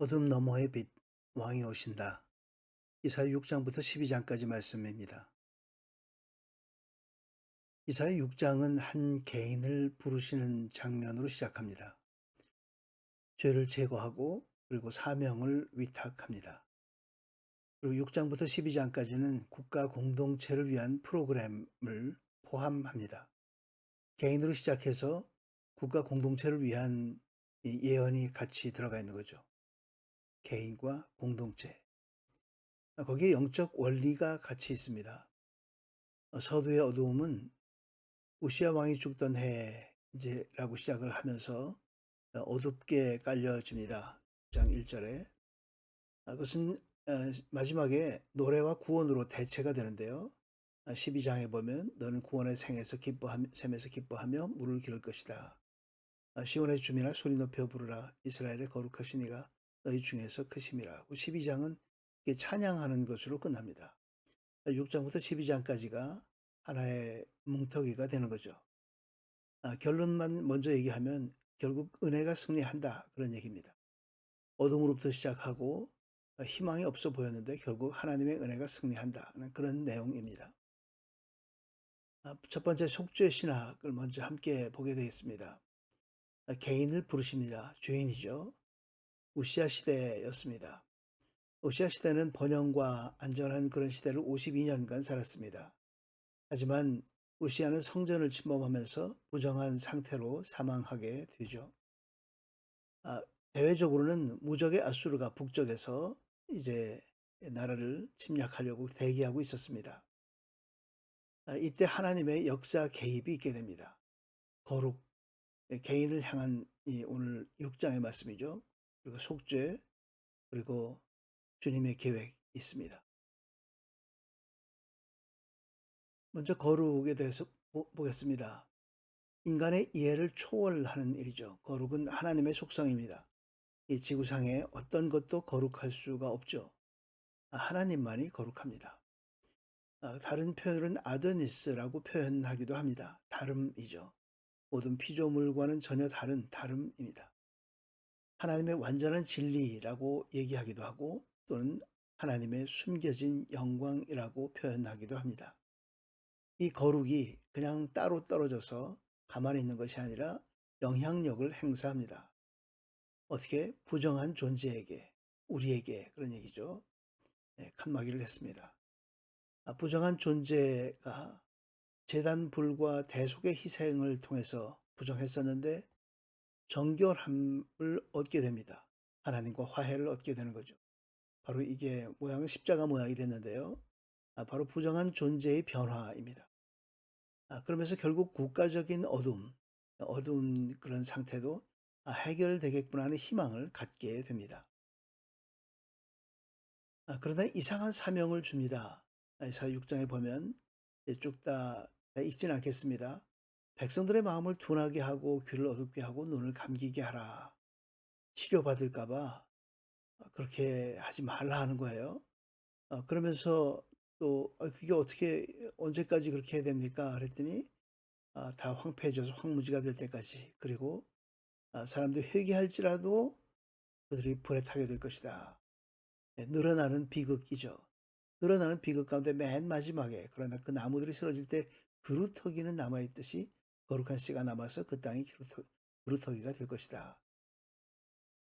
어둠 너머의 빛, 왕이 오신다. 이사야 6장부터 12장까지 말씀입니다. 이사야 6장은 한 개인을 부르시는 장면으로 시작합니다. 죄를 제거하고 그리고 사명을 위탁합니다. 그리고 6장부터 12장까지는 국가 공동체를 위한 프로그램을 포함합니다. 개인으로 시작해서 국가 공동체를 위한 예언이 같이 들어가 있는 거죠. 개인과 공동체. 거기에 영적 원리가 같이 있습니다. 서두의 어두움은 우시아 왕이 죽던 해 이제라고 시작을 하면서 어둡게 깔려집니다. 6장 1절에. 그것은 마지막에 노래와 구원으로 대체가 되는데요. 12장에 보면 너는 구원의 샘에서 기뻐하며 물을 기를 것이다. 시온의 주민아 소리 높여 부르라. 이스라엘의 거룩하신 이가 너희 중에서 크심이라. 12장은 찬양하는 것으로 끝납니다. 6장부터 12장까지가 하나의 뭉터기가 되는 거죠. 결론만 먼저 얘기하면 결국 은혜가 승리한다, 그런 얘기입니다. 어둠으로부터 시작하고 희망이 없어 보였는데 결국 하나님의 은혜가 승리한다는 그런 내용입니다. 첫 번째 속죄 신학을 먼저 함께 보게 되겠습니다. 개인을 부르십니다. 죄인이죠. 우시아 시대였습니다. 우시아 시대는 번영과 안전한 그런 시대를 52년간 살았습니다. 하지만 우시아는 성전을 침범하면서 부정한 상태로 사망하게 되죠. 대외적으로는 무적의 아수르가 북쪽에서 이제 나라를 침략하려고 대기하고 있었습니다. 이때 하나님의 역사 개입이 있게 됩니다. 거룩, 개인을 향한 이 오늘 6장의 말씀이죠. 그리고 속죄, 그리고 주님의 계획이 있습니다. 먼저 거룩에 대해서 보겠습니다. 인간의 이해를 초월하는 일이죠. 거룩은 하나님의 속성입니다. 이 지구상에 어떤 것도 거룩할 수가 없죠. 하나님만이 거룩합니다. 다른 표현은 아드니스라고 표현하기도 합니다. 다름이죠. 모든 피조물과는 전혀 다른 다름입니다. 하나님의 완전한 진리라고 얘기하기도 하고 또는 하나님의 숨겨진 영광이라고 표현하기도 합니다. 이 거룩이 그냥 따로 떨어져서 가만히 있는 것이 아니라 영향력을 행사합니다. 어떻게? 부정한 존재에게, 우리에게, 그런 얘기죠. 칸막이를 했습니다. 부정한 존재가 제단 불과 대속의 희생을 통해서 부정했었는데 정결함을 얻게 됩니다. 하나님과 화해를 얻게 되는 거죠. 바로 이게 모양은 십자가 모양이 됐는데요. 바로 부정한 존재의 변화입니다. 그러면서 결국 국가적인 어두운 그런 상태도 해결되겠구나 하는 희망을 갖게 됩니다. 그러나 이상한 사명을 줍니다. 이사야 6장에 보면 쭉 다 읽진 않겠습니다. 백성들의 마음을 둔하게 하고 귀를 어둡게 하고 눈을 감기게 하라. 치료받을까 봐 그렇게 하지 말라 하는 거예요. 그러면서 또 그게 어떻게 언제까지 그렇게 해야 됩니까? 그랬더니 다 황폐해져서 황무지가 될 때까지, 그리고 사람들이 회개할지라도 그들이 불에 타게 될 것이다. 늘어나는 비극이죠. 늘어나는 비극 가운데 맨 마지막에, 그러나 그 나무들이 쓰러질 때 그루터기는 남아있듯이 거룩한 씨가 남아서 그 땅이 그루터기가 될 것이다.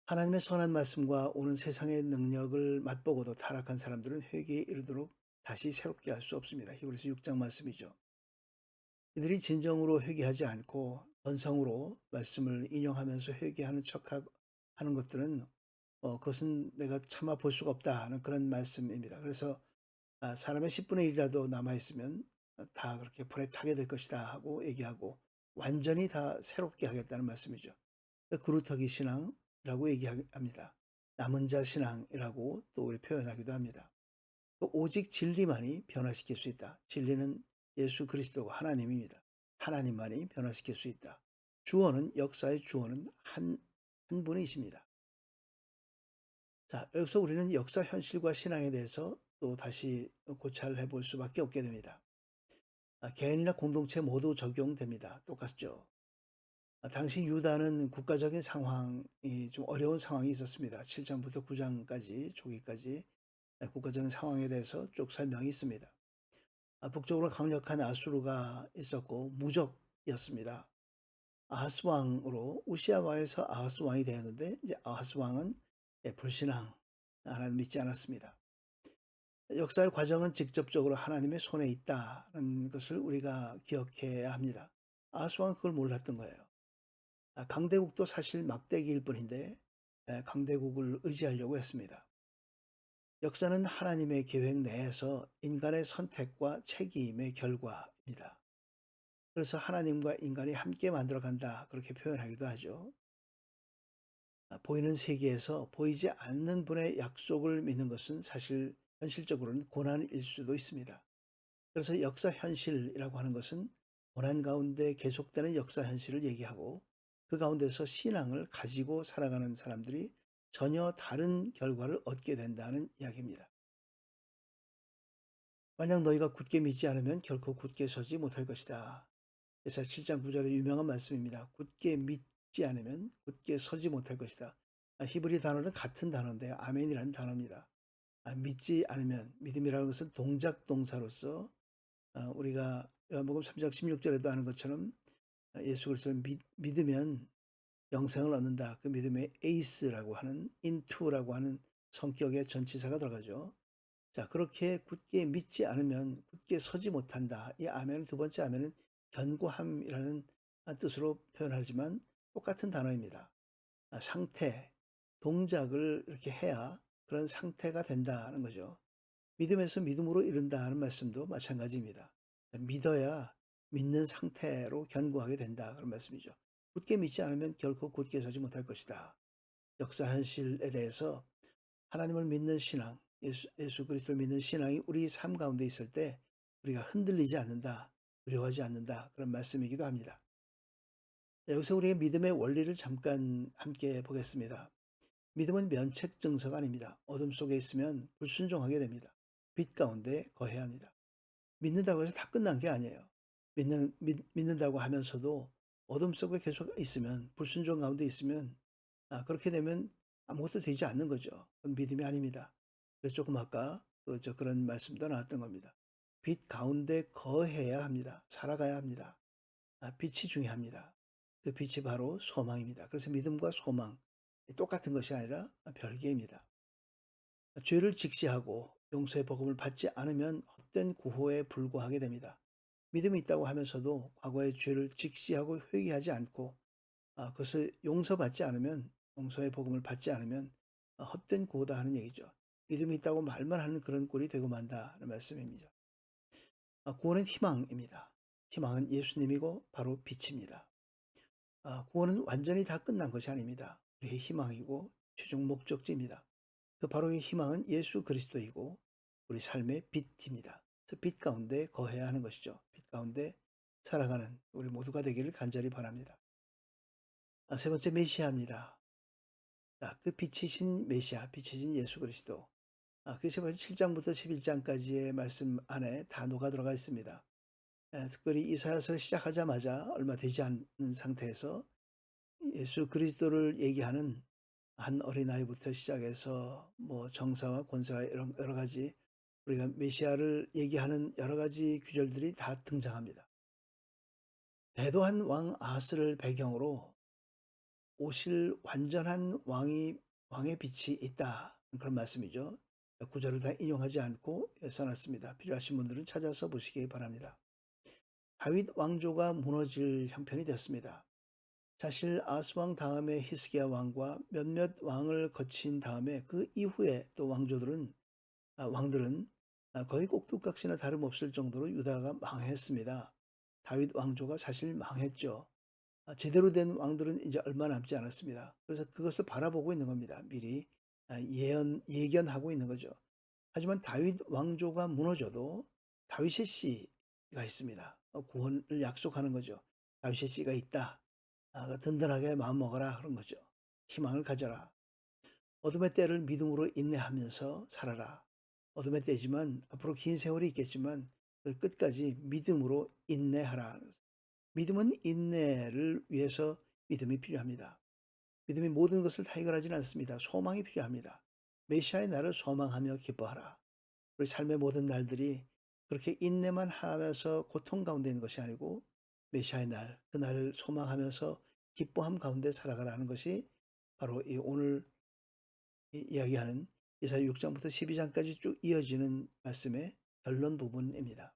하나님의 선한 말씀과 오는 세상의 능력을 맛보고도 타락한 사람들은 회개에 이르도록 다시 새롭게 할 수 없습니다. 히브리서 6장 말씀이죠. 이들이 진정으로 회개하지 않고 번성으로 말씀을 인용하면서 회개하는 척하고 하는 것들은 그것은 내가 참아 볼 수가 없다 하는 그런 말씀입니다. 그래서 사람의 10분의 1이라도 남아있으면 다 그렇게 불에 타게 될 것이다 하고 얘기하고 완전히 다 새롭게 하겠다는 말씀이죠. 그루터기 신앙이라고 얘기합니다. 남은 자 신앙이라고 또 우리 표현하기도 합니다. 오직 진리만이 변화시킬 수 있다. 진리는 예수 그리스도가 하나님입니다. 하나님만이 변화시킬 수 있다. 주어는, 역사의 주어는 한 분이십니다. 자, 여기서 우리는 역사 현실과 신앙에 대해서 또 다시 고찰해 볼 수밖에 없게 됩니다. 개인이나 공동체 모두 적용됩니다. 똑같죠. 당시 유다는 국가적인 상황이 좀 어려운 상황이 있었습니다. 7 장부터 9 장까지 초기까지 국가적인 상황에 대해서 쭉 설명이 있습니다. 북쪽으로 강력한 아수르가 있었고 무적이었습니다. 아하스 왕으로 우시아 왕에서 아하스 왕이 되었는데 이제 아하스 왕은 불신앙, 하나님 믿지 않았습니다. 역사의 과정은 직접적으로 하나님의 손에 있다는 것을 우리가 기억해야 합니다. 아하스 왕은 그걸 몰랐던 거예요. 강대국도 사실 막대기일 뿐인데 강대국을 의지하려고 했습니다. 역사는 하나님의 계획 내에서 인간의 선택과 책임의 결과입니다. 그래서 하나님과 인간이 함께 만들어간다 그렇게 표현하기도 하죠. 보이는 세계에서 보이지 않는 분의 약속을 믿는 것은 사실 현실적으로는 고난일 수도 있습니다. 그래서 역사 현실이라고 하는 것은 고난 가운데 계속되는 역사 현실을 얘기하고 그 가운데서 신앙을 가지고 살아가는 사람들이 전혀 다른 결과를 얻게 된다는 이야기입니다. 만약 너희가 굳게 믿지 않으면 결코 굳게 서지 못할 것이다. 예사야 7장 9절의 유명한 말씀입니다. 굳게 믿지 않으면 굳게 서지 못할 것이다. 히브리 단어는 같은 단어인데 아멘이라는 단어입니다. 믿지 않으면 믿음이라는 것은 동작 동사로서 우리가 요한복음 3장 16절에도 하는 것처럼 예수 그리스도를 믿으면 영생을 얻는다. 그 믿음의 에이스라고 하는 인투라고 하는 성격의 전치사가 들어가죠. 자, 그렇게 굳게 믿지 않으면 굳게 서지 못한다. 이 아멘은 두 번째 아멘은 견고함이라는 뜻으로 표현하지만 똑같은 단어입니다. 상태, 동작을 이렇게 해야 그런 상태가 된다는 거죠. 믿음에서 믿음으로 이른다는 말씀도 마찬가지입니다. 믿어야 믿는 상태로 견고하게 된다 그런 말씀이죠. 굳게 믿지 않으면 결코 굳게 서지 못할 것이다. 역사 현실에 대해서 하나님을 믿는 신앙, 예수 그리스도를 믿는 신앙이 우리 삶 가운데 있을 때 우리가 흔들리지 않는다, 두려워하지 않는다 그런 말씀이기도 합니다. 여기서 우리가 믿음의 원리를 잠깐 함께 보겠습니다. 믿음은 면책 증서가 아닙니다. 어둠 속에 있으면 불순종하게 됩니다. 빛 가운데 거해야 합니다. 믿는다고 해서 다 끝난 게 아니에요. 믿는다고 하면서도 어둠 속에 계속 있으면 불순종 가운데 있으면 그렇게 되면 아무것도 되지 않는 거죠. 그건 믿음이 아닙니다. 그래서 조금 아까 그런 말씀도 나왔던 겁니다. 빛 가운데 거해야 합니다. 살아가야 합니다. 빛이 중요합니다. 그 빛이 바로 소망입니다. 그래서 믿음과 소망 똑같은 것이 아니라 별개입니다. 죄를 직시하고 용서의 복음을 받지 않으면 헛된 구호에 불과하게 됩니다. 믿음이 있다고 하면서도 과거의 죄를 직시하고 회개하지 않고 그것을 용서받지 않으면 용서의 복음을 받지 않으면 헛된 구호다 하는 얘기죠. 믿음이 있다고 말만 하는 그런 꼴이 되고 만다는 말씀입니다. 구원은 희망입니다. 희망은 예수님이고 바로 빛입니다. 구원은 완전히 다 끝난 것이 아닙니다. 우리의 희망이고 최종 목적지입니다. 그 바로 이 희망은 예수 그리스도이고 우리 삶의 빛입니다. 그래서 빛 가운데 거해야 하는 것이죠. 빛 가운데 살아가는 우리 모두가 되기를 간절히 바랍니다. 세 번째 메시아입니다. 그 빛이신 메시아, 빛이신 예수 그리스도. 그 세 번째 7장부터 11장까지의 말씀 안에 단어가 들어가 있습니다. 특별히 이사야서를 시작하자마자 얼마 되지 않는 상태에서 예수 그리스도를 얘기하는 한 어린아이부터 시작해서 뭐 정사와 권세와 이런 여러 가지 우리가 메시아를 얘기하는 여러 가지 구절들이 다 등장합니다. 대도한 왕 아하스를 배경으로 오실 완전한 왕의 빛이 있다. 그런 말씀이죠. 구절을 다 인용하지 않고 써놨습니다. 필요하신 분들은 찾아서 보시기 바랍니다. 다윗 왕조가 무너질 형편이 됐습니다. 사실 아하스 왕 다음에 히스기야 왕과 몇몇 왕을 거친 다음에 그 이후에 또 왕들은 거의 꼭두각시나 다름없을 정도로 유다가 망했습니다. 다윗 왕조가 사실 망했죠. 제대로 된 왕들은 이제 얼마 남지 않았습니다. 그래서 그것을 바라보고 있는 겁니다. 미리 예견하고 있는 거죠. 하지만 다윗 왕조가 무너져도 다윗의 씨가 있습니다. 구원을 약속하는 거죠. 다윗의 씨가 있다. 든든하게 마음 먹어라 그런 거죠. 희망을 가져라. 어둠의 때를 믿음으로 인내하면서 살아라. 어둠의 때지만 앞으로 긴 세월이 있겠지만 그 끝까지 믿음으로 인내하라. 믿음은 인내를 위해서 믿음이 필요합니다. 믿음이 모든 것을 다 해결하지는 않습니다. 소망이 필요합니다. 메시아의 날을 소망하며 기뻐하라. 우리 삶의 모든 날들이 그렇게 인내만 하면서 고통 가운데 있는 것이 아니고 메시아의 날, 그날을 소망하면서 기뻐함 가운데 살아가라는 것이 바로 이 오늘 이야기하는 이사야 6장부터 12장까지 쭉 이어지는 말씀의 결론 부분입니다.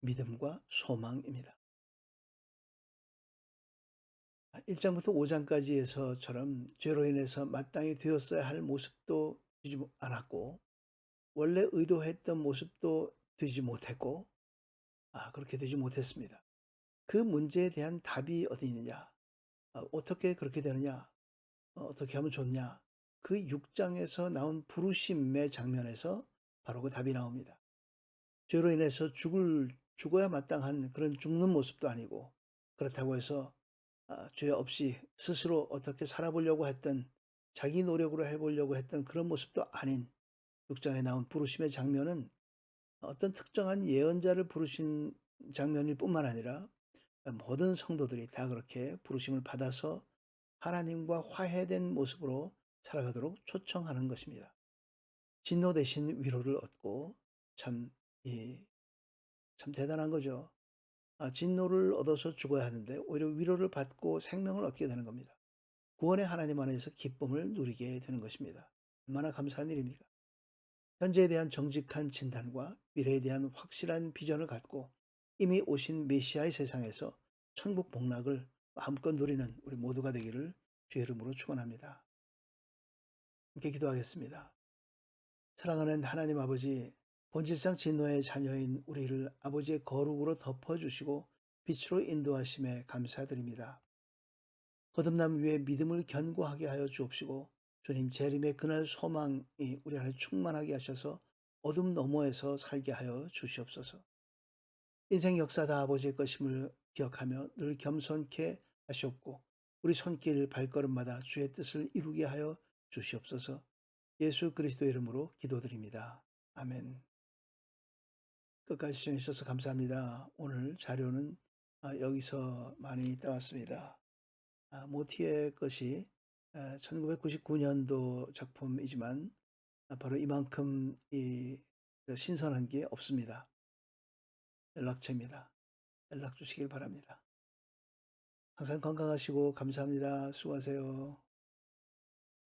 믿음과 소망입니다. 1장부터 5장까지에서처럼 죄로 인해서 마땅히 되었어야 할 모습도 되지 않았고 원래 의도했던 모습도 되지 못했고 그렇게 되지 못했습니다. 그 문제에 대한 답이 어디 있느냐? 어떻게 그렇게 되느냐? 어떻게 하면 좋냐? 그 6장에서 나온 부르심의 장면에서 바로 그 답이 나옵니다. 죄로 인해서 죽어야 마땅한 그런 죽는 모습도 아니고 그렇다고 해서 죄 없이 스스로 어떻게 살아보려고 했던 자기 노력으로 해보려고 했던 그런 모습도 아닌 6장에 나온 부르심의 장면은 어떤 특정한 예언자를 부르신 장면일 뿐만 아니라 모든 성도들이 다 그렇게 부르심을 받아서 하나님과 화해된 모습으로 살아가도록 초청하는 것입니다. 진노 대신 위로를 얻고 참, 참 대단한 거죠. 진노를 얻어서 죽어야 하는데 오히려 위로를 받고 생명을 얻게 되는 겁니다. 구원의 하나님 안에서 기쁨을 누리게 되는 것입니다. 얼마나 감사한 일입니까? 현재에 대한 정직한 진단과 미래에 대한 확실한 비전을 갖고 이미 오신 메시아의 세상에서 천국 복락을 마음껏 누리는 우리 모두가 되기를 주의 이름으로 축원합니다. 함께 기도하겠습니다. 사랑하는 하나님 아버지, 본질상 진노의 자녀인 우리를 아버지의 거룩으로 덮어주시고 빛으로 인도하심에 감사드립니다. 거듭남 위에 믿음을 견고하게 하여 주옵시고 주님 재림의 그날 소망이 우리 안에 충만하게 하셔서 어둠 너머에서 살게 하여 주시옵소서. 인생 역사 다 아버지의 것임을 기억하며 늘 겸손케 하시옵고 우리 손길 발걸음마다 주의 뜻을 이루게 하여 주시옵소서. 예수 그리스도 이름으로 기도드립니다. 아멘. 끝까지 시청해 주셔서 감사합니다. 오늘 자료는 여기서 많이 따왔습니다. 모티의 것이 1999년도 작품이지만 바로 이만큼 신선한 게 없습니다. 연락처입니다. 연락 주시길 바랍니다. 항상 건강하시고 감사합니다. 수고하세요.